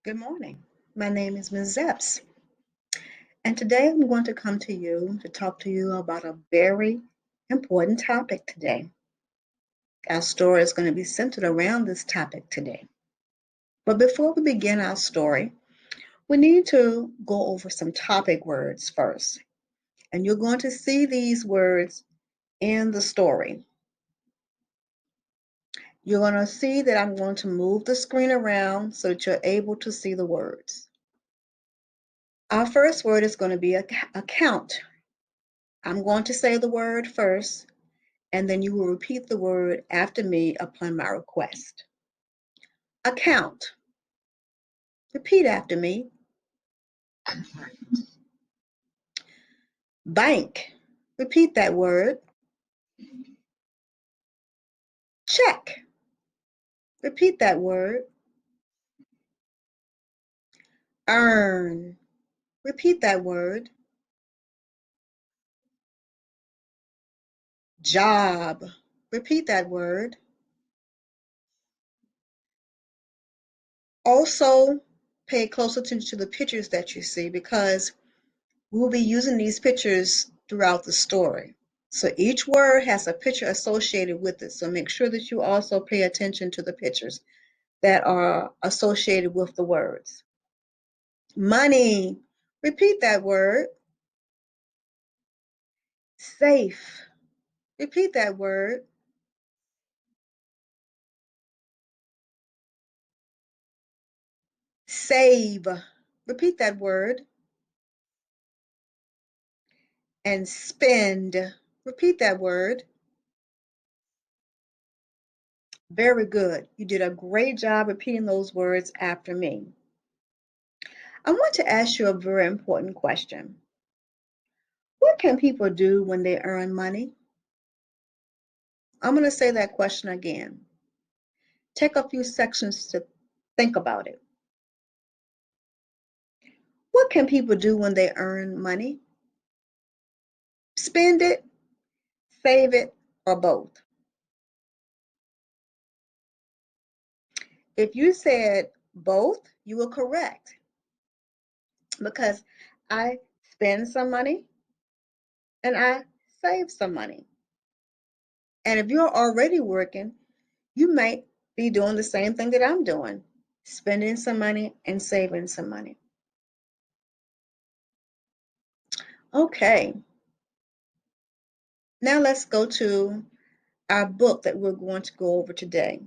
Good morning. My name is Ms. Zepps, and today I'm going to come to you to talk to you about a very important topic today. Our story is going to be centered around this topic today. But before we begin our story, we need to go over some topic words first. And you're going to see these words in the story. You're going to see that I'm going to move the screen around so that you're able to see the words. Our first word is going to be account. I'm going to say the word first, and then you will repeat the word after me upon my request. Account. Repeat after me. Bank. Repeat that word. Check. Repeat that word. Earn. Repeat that word. Job. Repeat that word. Also, pay close attention to the pictures that you see because we'll be using these pictures throughout the story. So each word has a picture associated with it. So make sure that you also pay attention to the pictures that are associated with the words. Money. Repeat that word. Safe. Repeat that word. Save. Repeat that word. And spend. Repeat that word. Very good. You did a great job repeating those words after me. I want to ask you a very important question. What can people do when they earn money? I'm going to say that question again. Take a few seconds to think about it. What can people do when they earn money? Spend it, save it, or both? If you said both, you were correct because I spend some money and I save some money. And if you're already working, you might be doing the same thing that I'm doing, spending some money and saving some money. Okay, now let's go to our book that we're going to go over today.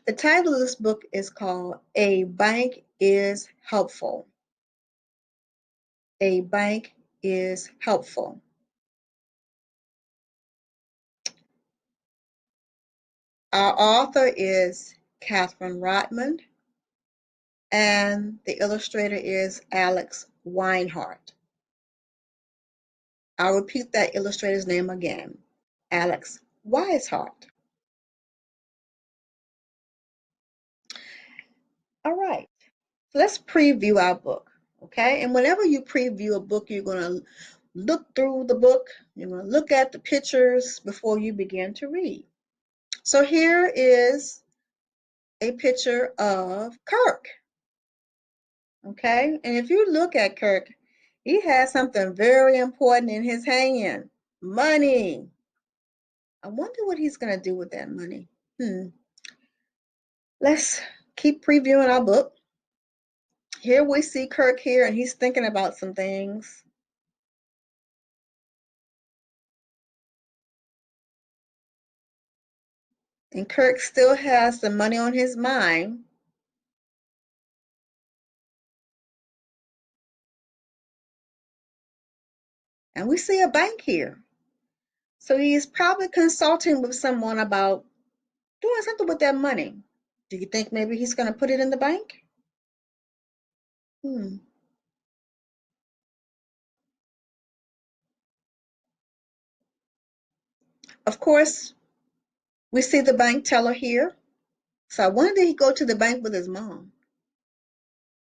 The title of this book is called A Bank is Helpful. A Bank is Helpful. Our author is Catherine Rodman, and the illustrator is Alex Weinhardt. I'll repeat that illustrator's name again, Alex Weinhardt. All right, so let's preview our book, okay? And whenever you preview a book, you're going to look through the book, you're going to look at the pictures before you begin to read. So here is a picture of Kirk. Okay, and if you look at Kirk, he has something very important in his hand, money. I wonder what he's going to do with that money. Let's keep previewing our book. Here we see Kirk here, and he's thinking about some things. And Kirk still has the money on his mind. And we see a bank here. So he's probably consulting with someone about doing something with that money. Do you think maybe he's going to put it in the bank? Of course, we see the bank teller here. So I wonder did he go to the bank with his mom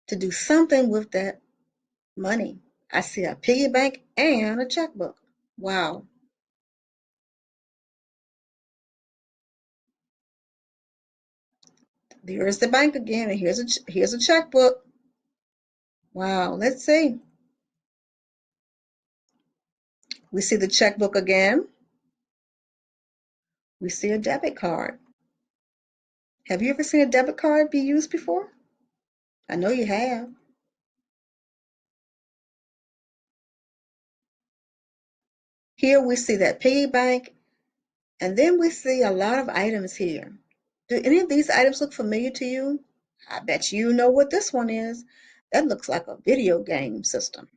to do something with that money. I see a piggy bank and a checkbook. Wow. There's the bank again, and here's a checkbook. Wow, let's see. We see the checkbook again. We see a debit card. Have you ever seen a debit card be used before? I know you have. Here we see that piggy bank, and then we see a lot of items here. Do any of these items look familiar to you? I bet you know what this one is. That looks like a video game system.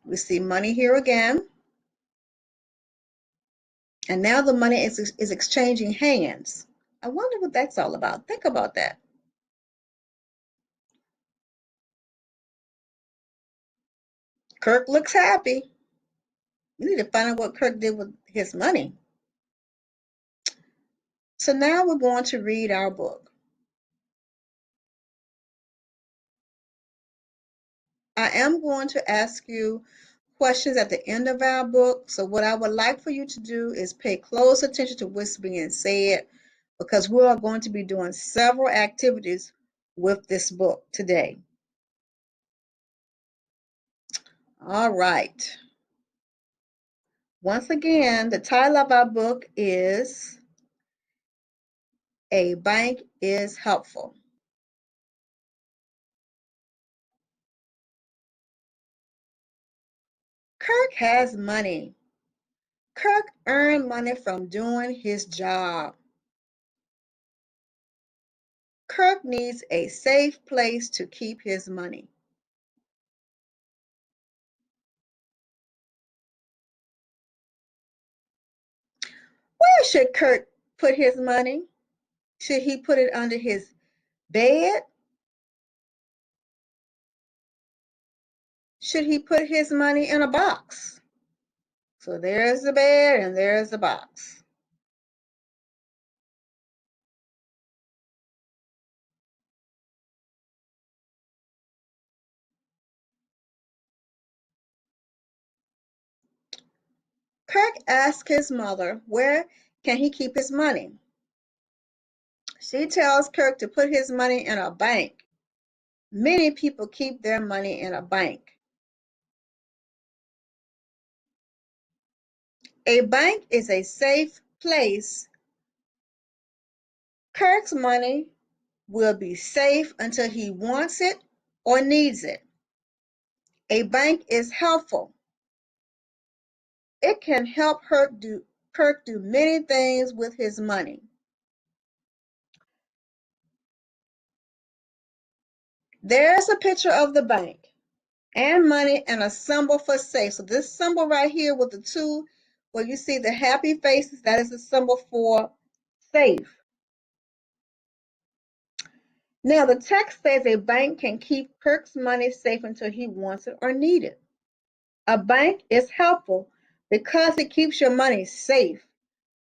We see money here again. And now the money is exchanging hands. I wonder what that's all about. Think about that. Kirk looks happy. We need to find out what Kirk did with his money. So now we're going to read our book. I am going to ask you questions at the end of our book. So what I would like for you to do is pay close attention to what's being said, because we are going to be doing several activities with this book today. All right. Once again, the title of our book is A Bank is Helpful. Kirk has money. Kirk earned money from doing his job. Kirk needs a safe place to keep his money. Where should Kirk put his money? Should he put it under his bed? Should he put his money in a box? So there's the bed and there's the box. Kirk asked his mother, where can he keep his money? She tells Kirk to put his money in a bank. Many people keep their money in a bank. A bank is a safe place. Kirk's money will be safe until he wants it or needs it. A bank is helpful. It can help Kirk do many things with his money. There's a picture of the bank and money and a symbol for safe. So this symbol right here with the two, where you see the happy faces, that is a symbol for safe. Now the text says a bank can keep Kirk's money safe until he wants it or needs it. A bank is helpful because it keeps your money safe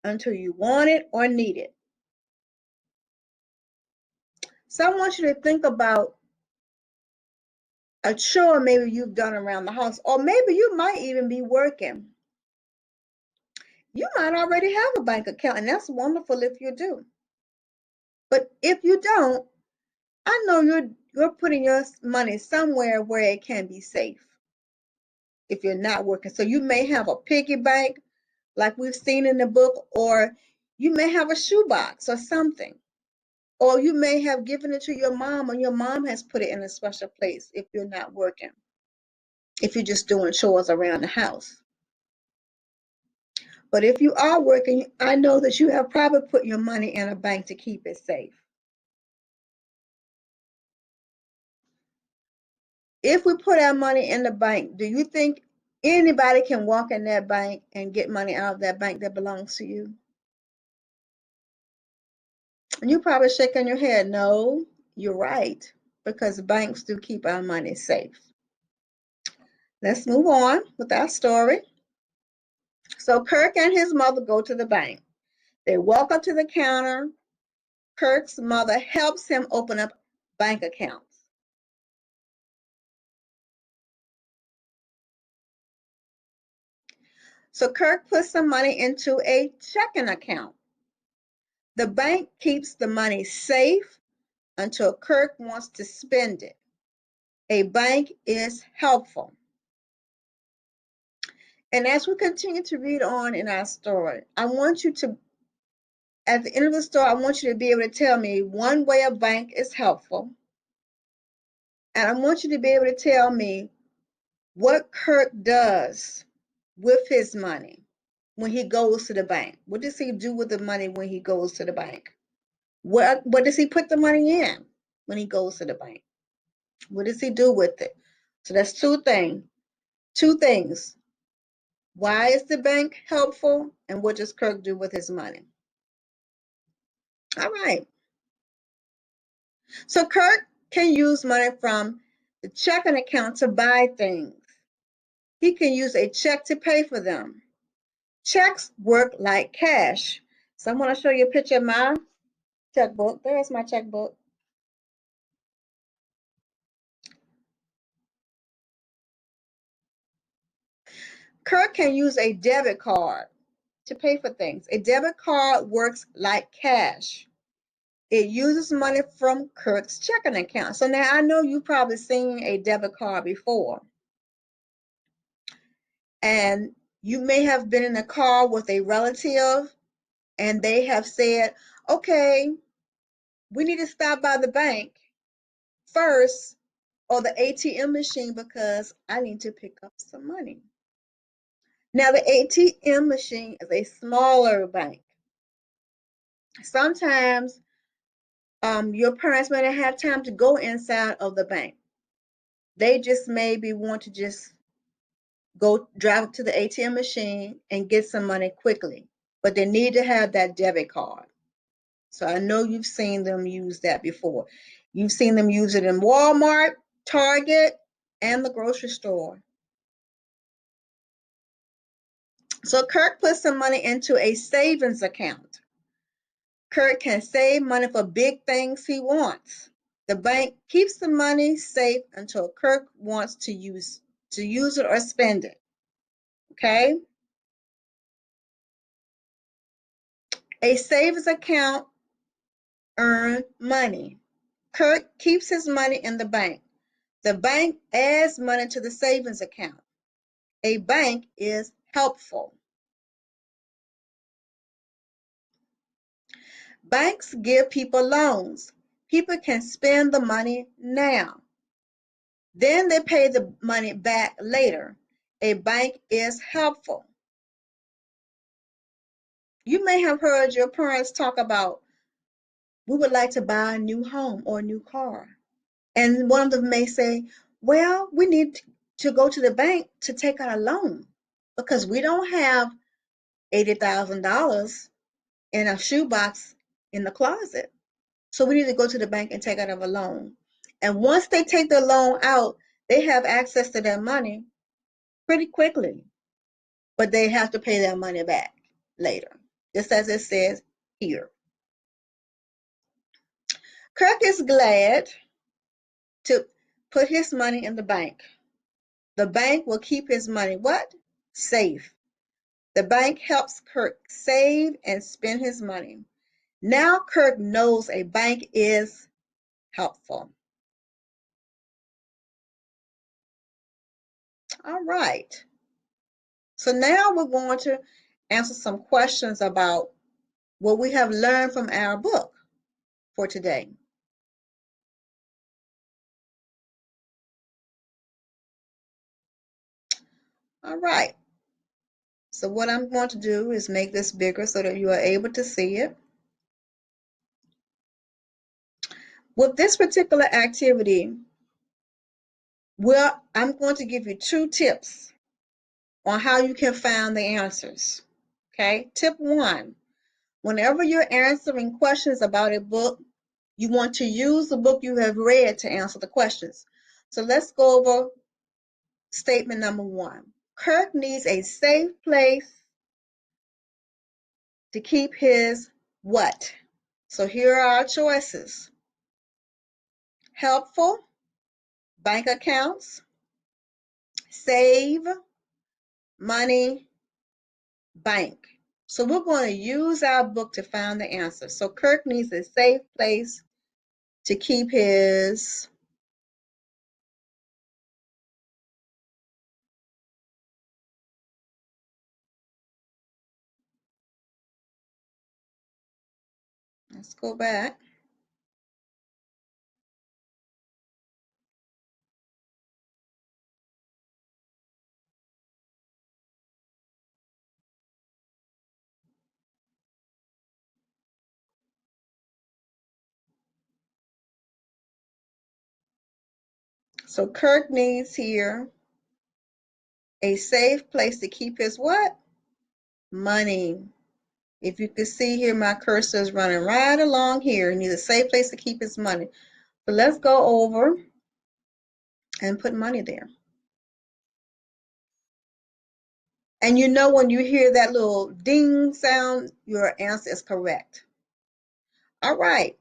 until you want it or need it. So I want you to think about a chore maybe you've done around the house, or maybe you might even be working. You might already have a bank account, and that's wonderful if you do. But if you don't, I know you're putting your money somewhere where it can be safe if you're not working. So you may have a piggy bank like we've seen in the book, or you may have a shoebox or something. Or you may have given it to your mom and your mom has put it in a special place if you're not working, if you're just doing chores around the house. But if you are working, I know that you have probably put your money in a bank to keep it safe. If we put our money in the bank, do you think anybody can walk in that bank and get money out of that bank that belongs to you? And you're probably shaking your head. No, you're right, because banks do keep our money safe. Let's move on with our story. So Kirk and his mother go to the bank. They walk up to the counter. Kirk's mother helps him open up bank accounts. So Kirk puts some money into a checking account. The bank keeps the money safe until Kirk wants to spend it. A bank is helpful. And as we continue to read on in our story, I want you to, at the end of the story, I want you to be able to tell me one way a bank is helpful. And I want you to be able to tell me what Kirk does with his money when he goes to the bank. What does he do with the money when he goes to the bank? What does he put the money in when he goes to the bank? What does he do with it? So that's two things. Two things. Why is the bank helpful? And what does Kirk do with his money? All right. So Kirk can use money from the checking account to buy things. He can use a check to pay for them. Checks work like cash. So I'm going to show you a picture of my checkbook. There's my checkbook. Kirk can use a debit card to pay for things. A debit card works like cash. It uses money from Kirk's checking account. So now I know you've probably seen a debit card before. And you may have been in a car with a relative and they have said, okay, we need to stop by the bank first or the ATM machine because I need to pick up some money. Now, the ATM machine is a smaller bank. Sometimes your parents may not have time to go inside of the bank. They just maybe want to just go drive up to the ATM machine and get some money quickly, but they need to have that debit card. So I know you've seen them use that before. You've seen them use it in Walmart, Target, and the grocery store. So Kirk puts some money into a savings account. Kirk can save money for big things he wants. The bank keeps the money safe until Kirk wants to use it or spend it. Okay? A savings account earns money. Kirk keeps his money in the bank. The bank adds money to the savings account. A bank is helpful. Banks give people loans. People can spend the money now. Then they pay the money back later. A bank is helpful. You may have heard your parents talk about, we would like to buy a new home or a new car. And one of them may say, well, we need to go to the bank to take out a loan because we don't have $80,000 in a shoebox in the closet. So we need to go to the bank and take out a loan. And once they take the loan out, they have access to their money pretty quickly, but they have to pay their money back later, just as it says here. Kirk is glad to put his money in the bank. The bank will keep his money what? Safe. The bank helps Kirk save and spend his money. Now Kirk knows a bank is helpful. All right. So now we're going to answer some questions about what we have learned from our book for today. All right. So what I'm going to do is make this bigger so that you are able to see it. With this particular activity, well, I'm going to give you 2 tips on how you can find the answers. Okay, tip 1, whenever you're answering questions about a book, you want to use the book you have read to answer the questions. So let's go over statement number 1. Kirk needs a safe place to keep his what? So here are our choices. Helpful, bank accounts, save, money, bank. So we're going to use our book to find the answer. So Kirk needs a safe place to keep his let's go back. So Kirk needs here a safe place to keep his what? Money. If you can see here, my cursor is running right along here. He needs a safe place to keep his money. So let's go over and put money there. And you know when you hear that little ding sound, your answer is correct. All right.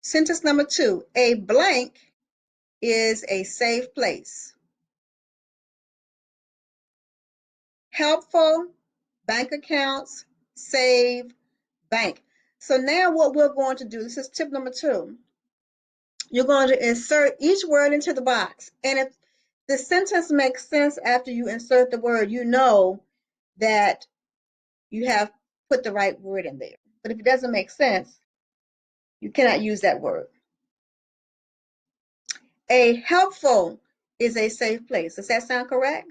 Sentence number 2. A blank is a safe place. Helpful, bank accounts, save, bank. So now what we're going to do, this is tip number 2. You're going to insert each word into the box. And if the sentence makes sense after you insert the word, you know that you have put the right word in there. But if it doesn't make sense, you cannot use that word. A helpful is a safe place. Does that sound correct?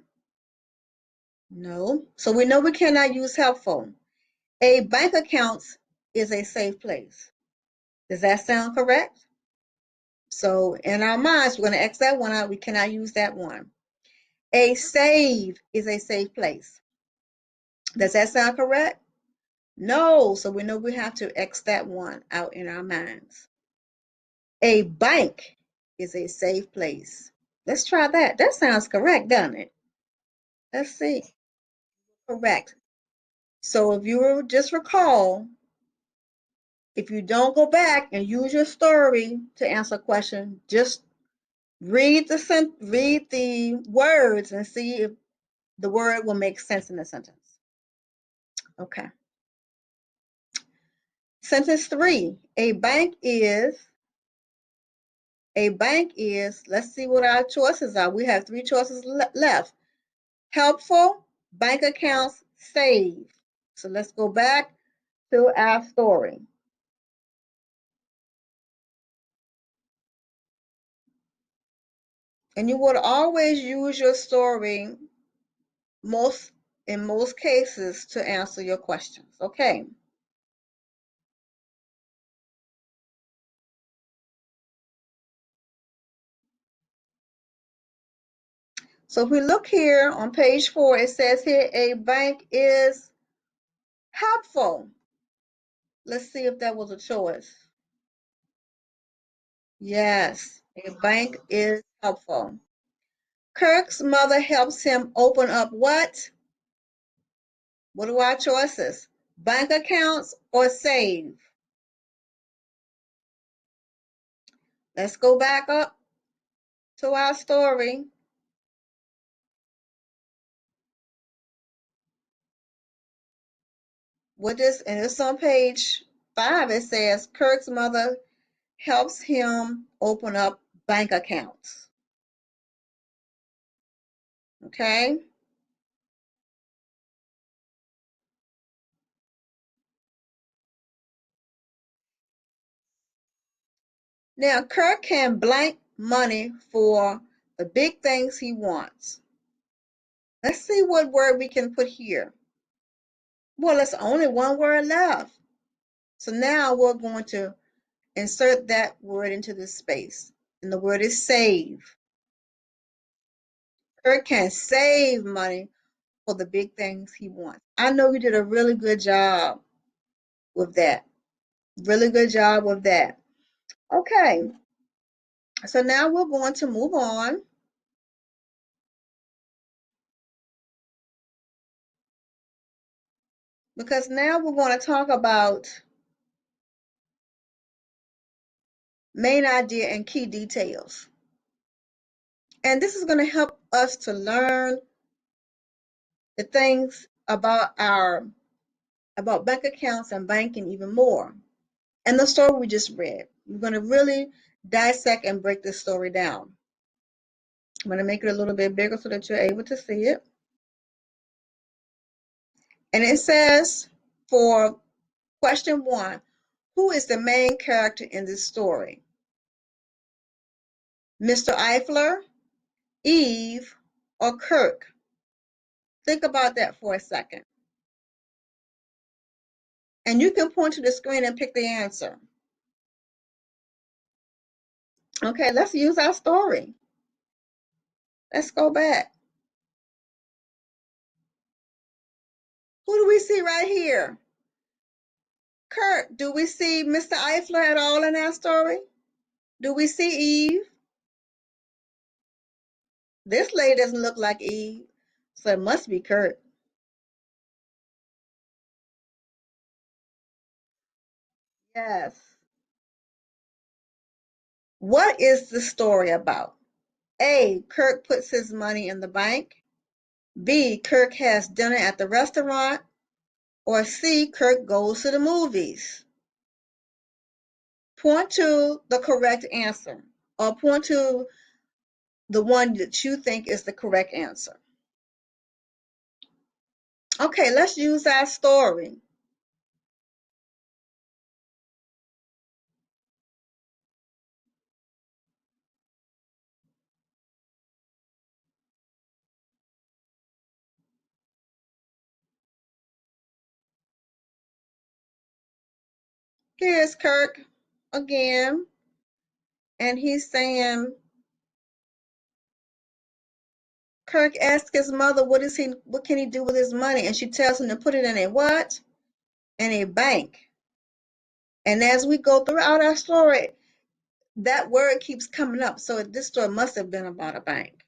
No. So we know we cannot use helpful. A bank account is a safe place. Does that sound correct? So in our minds, we're going to X that one out. We cannot use that one. A save is a safe place. Does that sound correct? No. So we know we have to X that one out in our minds. A bank is a safe place. Let's try that. That sounds correct, doesn't it? Let's see. Correct. So if you will just recall, if you don't go back and use your story to answer a question, just read the words and see if the word will make sense in the sentence. Okay. Sentence 3. A bank is, let's see what our choices are. We have 3 choices left. Helpful, bank accounts, save. So let's go back to our story. And you would always use your story in most cases to answer your questions. Okay. So if we look here on page 4, it says here a bank is helpful. Let's see if that was a choice. Yes, a bank is helpful. Kirk's mother helps him open up what? What are our choices? Bank accounts or save? Let's go back up to our story. And it's on page 5. It says Kirk's mother helps him open up bank accounts. Okay? Now, Kirk can blank money for the big things he wants. Let's see what word we can put here. Well, there's only one word left. So now we're going to insert that word into this space. And the word is save. Kirk can save money for the big things he wants. I know you did a really good job with that. Really good job with that. Okay, so now we're going to move on because now we're going to talk about main idea and key details. And this is going to help us to learn the things about our about bank accounts and banking even more. And the story we just read, we're going to really dissect and break this story down. I'm going to make it a little bit bigger so that you're able to see it. And it says, for question 1, who is the main character in this story? Mr. Eifler, Eve, or Kirk? Think about that for a second. And you can point to the screen and pick the answer. Okay, let's use our story. Let's go back. Who do we see right here? Kirk. Do we see Mr. Eifler at all in our story? Do we see Eve? This lady doesn't look like Eve, so it must be Kirk. Yes. What is the story about? A, Kirk puts his money in the bank. B, Kirk has dinner at the restaurant. Or C, Kirk goes to the movies. Point to the correct answer, or point to the one that you think is the correct answer. Okay, let's use our story. Here's Kirk again, and he's saying, Kirk asks his mother, what can he do with his money? And she tells him to put it in a what? In a bank. And as we go throughout our story, that word keeps coming up. So this story must have been about a bank,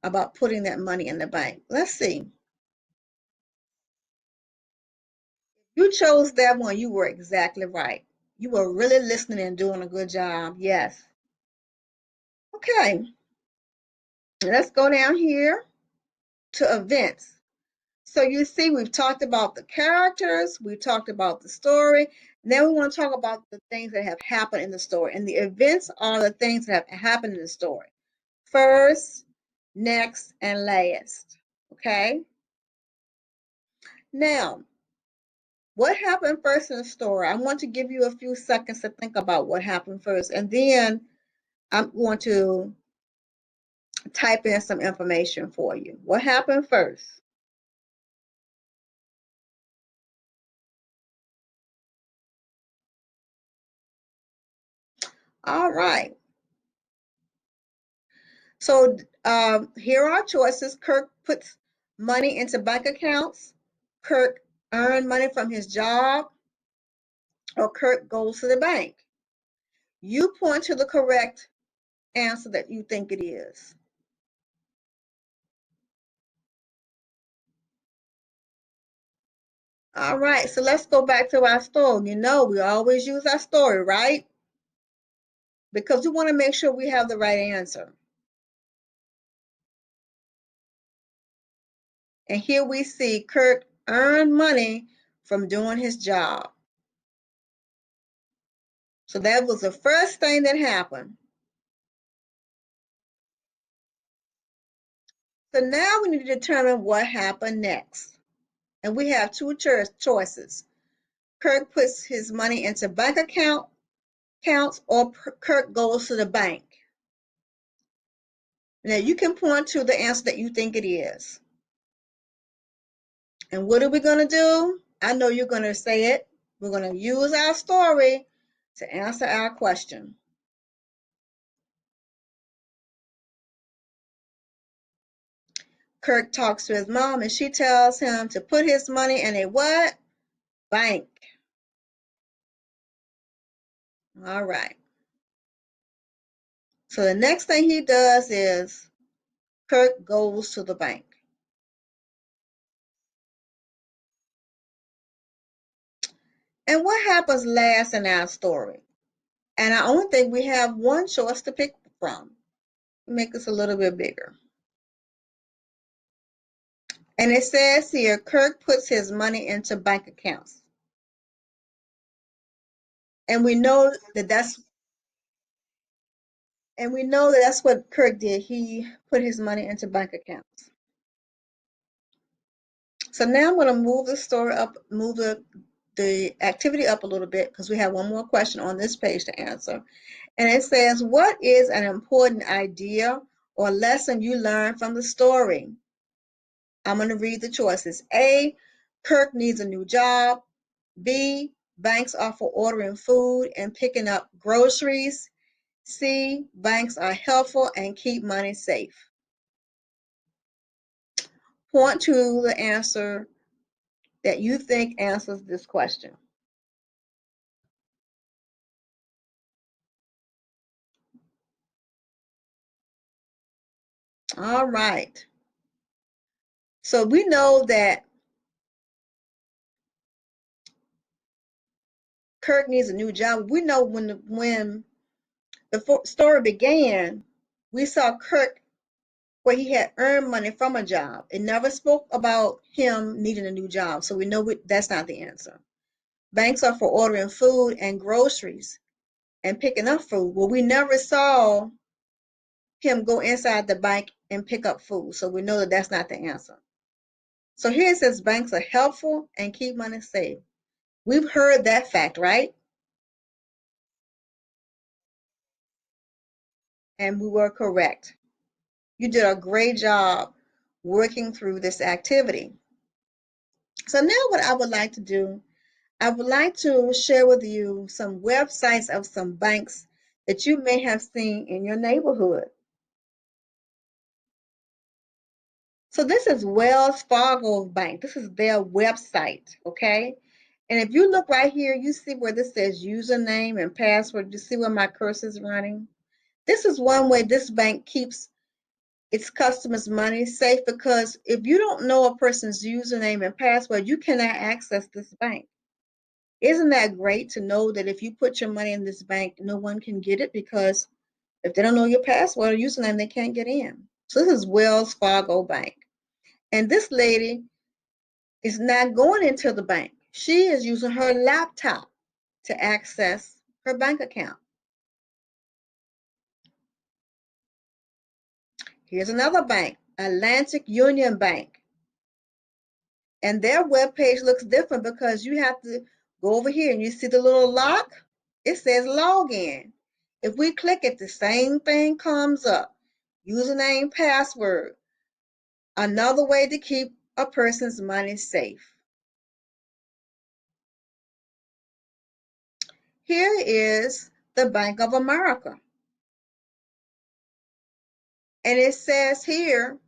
about putting that money in the bank. Let's see. You chose that one. You were exactly right. You were really listening and doing a good job. Yes. Okay. Let's go down here to events. So you see, we've talked about the characters, we've talked about the story. Now we want to talk about the things that have happened in the story. And the events are the things that have happened in the story. First, next, and last. Okay? Now, what happened first in the story? I want to give you a few seconds to think about what happened first. And then I'm going to type in some information for you. What happened first? All right. So here are our choices. Kirk puts money into bank accounts. Kirk earned money from his job. Or Kirk goes to the bank. You point to the correct answer that you think it is. All right, so let's go back to our story. You know, we always use our story, right? Because we want to make sure we have the right answer. And here we see Kirk earned money from doing his job. So that was the first thing that happened. So now we need to determine what happened next. And we have two choices. Kirk puts his money into bank accounts, or Kirk goes to the bank. Now you can point to the answer that you think it is. And what are we going to do? I know you're going to say it. We're going to use our story to answer our question. Kirk talks to his mom and she tells him to put his money in a what? Bank. All right. So the next thing he does is Kirk goes to the bank. And what happens last in our story? And I only think we have one choice to pick from. Make this a little bit bigger. And it says here, Kirk puts his money into bank accounts. And we know that that's what Kirk did. He put his money into bank accounts. So now I'm going to move the story up, move the activity up a little bit because we have one more question on this page to answer. And it says, what is an important idea or lesson you learned from the story? I'm going to read the choices. A, Kirk needs a new job. B, banks are for ordering food and picking up groceries. C, banks are helpful and keep money safe. Point to the answer that you think answers this question. All right. So we know that Kirk needs a new job. We know when the story began, we saw Kirk where he had earned money from a job. It never spoke about him needing a new job. So we know that's not the answer. Banks are for ordering food and groceries and picking up food. Well, we never saw him go inside the bank and pick up food. So we know that that's not the answer. So here it says banks are helpful and keep money safe. We've heard that fact, right? And we were correct. You did a great job working through this activity. So now what I would like to do, I would like to share with you some websites of some banks that you may have seen in your neighborhood. So this is Wells Fargo Bank. This is their website, okay? And if you look right here, you see where this says username and password. You see where my cursor is running? This is one way this bank keeps its customers' money safe, because if you don't know a person's username and password, you cannot access this bank. Isn't that great to know that if you put your money in this bank, no one can get it, because if they don't know your password or username, they can't get in. So this is Wells Fargo Bank. And this lady is not going into the bank. She is using her laptop to access her bank account. Here's another bank, Atlantic Union Bank. And their web page looks different because you have to go over here and you see the little lock. It says login. If we click it, the same thing comes up. Username, password. Another way to keep a person's money safe. Here is the Bank of America. And it says here,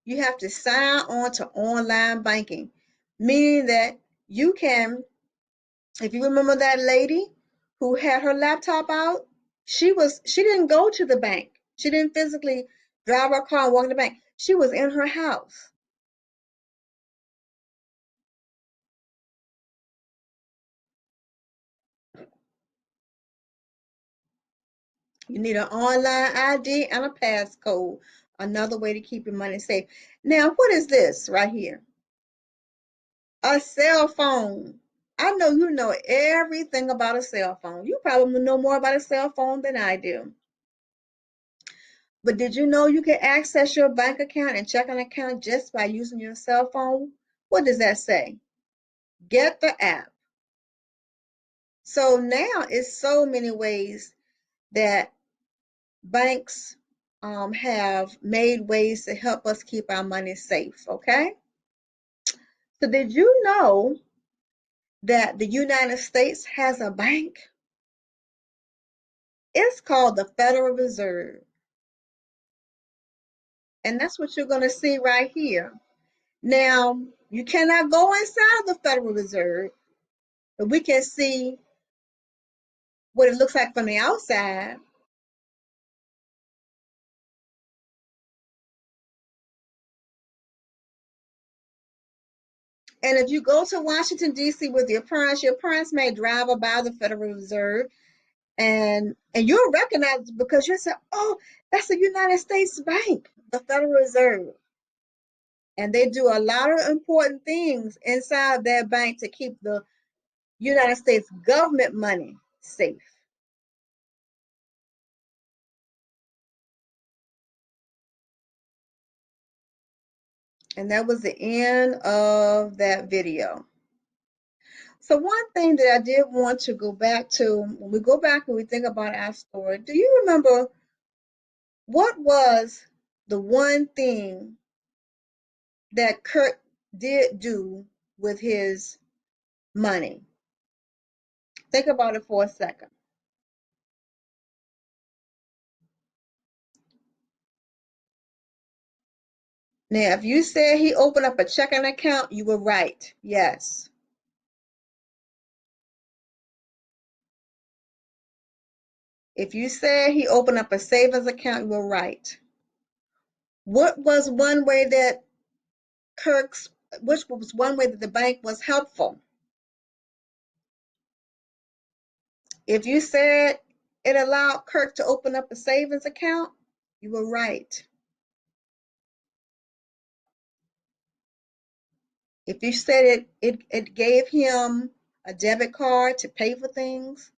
you have to sign on to online banking, meaning that you can, if you remember that lady who had her laptop out, she didn't go to the bank. She didn't physically drive her car and walk to the bank. She was in her house. You need an online ID and a passcode. Another way to keep your money safe. Now, what is this right here? A cell phone. I know you know everything about a cell phone. You probably know more about a cell phone than I do. But did you know you can access your bank account and checking account just by using your cell phone? What does that say? Get the app. So now it's so many ways that banks have made ways to help us keep our money safe, okay? So did you know that the United States has a bank? It's called the Federal Reserve. And that's what you're going to see right here. Now, you cannot go inside the Federal Reserve, but we can see what it looks like from the outside. And if you go to Washington, D.C. with your parents may drive by the Federal Reserve, and you'll recognize it because you'll say, oh, that's the United States Bank, the Federal Reserve. And they do a lot of important things inside their bank to keep the United States government money safe. And that was the end of that video. So one thing that I did want to go back to, when we go back and we think about our story, do you remember what was the one thing that Kirk did do with his money? Think about it for a second. Now, if you said he opened up a checking account, you were right. Yes. If you said he opened up a savings account, you were right. What was one way that Kirk's, which was one way that the bank was helpful? If you said it allowed Kirk to open up a savings account, you were right. If you said it gave him a debit card to pay for things,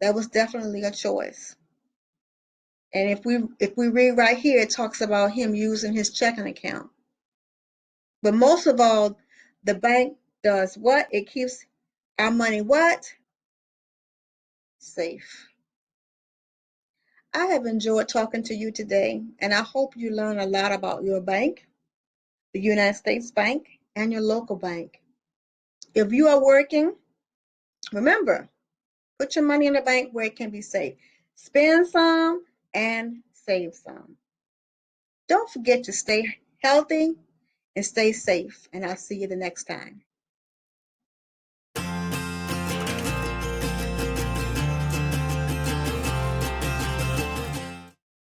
that was definitely a choice. And if we read right here, it talks about him using his checking account. But most of all, the bank does what? It keeps our money what? Safe. I have enjoyed talking to you today, and I hope you learn a lot about your bank, the United States Bank, and your local bank. If you are working, remember, put your money in the bank where it can be safe. Spend some and save some. Don't forget to stay healthy and stay safe, and I'll see you the next time.